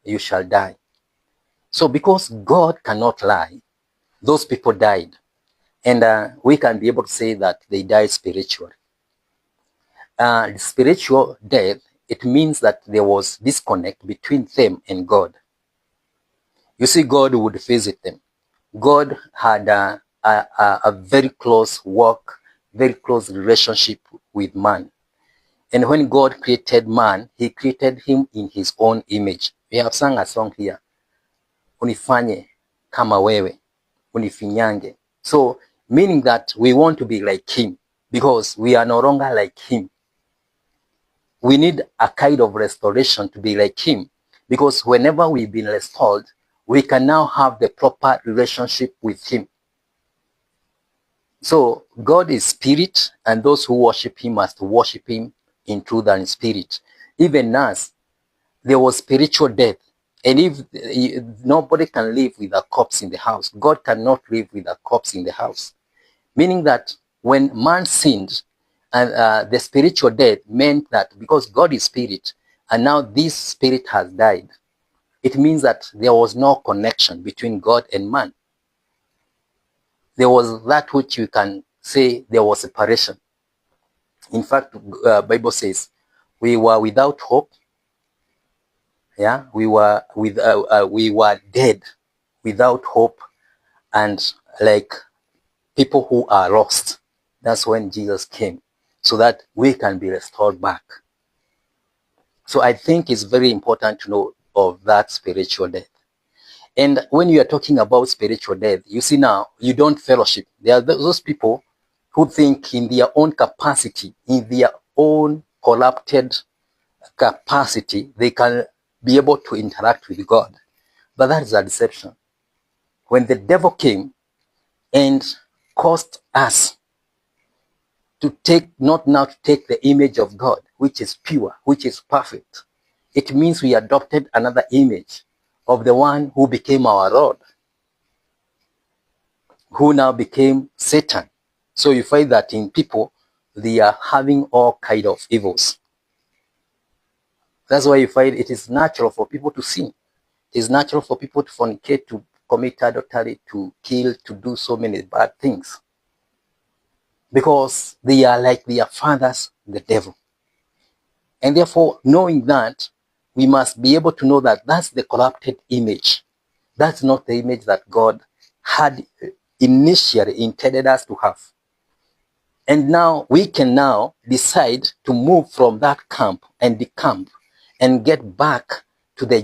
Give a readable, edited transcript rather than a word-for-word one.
you shall die. So because God cannot lie, those people died. And we can be able to say that they died spiritually. Spiritual death, it means that there was disconnect between them and God. You see, God would visit them. God had a very close work, very close relationship with man. And when God created man, he created him in his own image. We have sung a song here, unifanye kama wewe, unifinyange. So, meaning that we want to be like him because we are no longer like him. We need a kind of restoration to be like him, because whenever we've been restored, we can now have the proper relationship with him. So God is spirit, and those who worship him must worship him in truth and spirit. Even us, there was spiritual death. And if nobody can live with a corpse in the house, God cannot live with a corpse in the house. Meaning that when man sinned, and the spiritual death meant that because God is spirit, and now this spirit has died, it means that there was no connection between God and man. There was that which you can say there was separation. In fact, Bible says we were without hope. Yeah, we were dead, without hope, and like people who are lost. That's when Jesus came, so that we can be restored back. So I think it's very important to know of that spiritual death. And when you are talking about spiritual death, you see now, you don't fellowship. There are those people who think in their own capacity, in their own corrupted capacity, they can be able to interact with God. But that is a deception. When the devil came and caused us to take, not now to take the image of God, which is pure, which is perfect, it means we adopted another image of the one who became our Lord, who now became Satan. So you find that in people, they are having all kind of evils. That's why you find it is natural for people to sin. It is natural for people to fornicate, to commit adultery, to kill, to do so many bad things. Because they are like their fathers, the devil. And therefore, knowing that, we must be able to know that that's the corrupted image. That's not the image that God had initially intended us to have. And now we can now decide to move from that camp and decamp and get back to the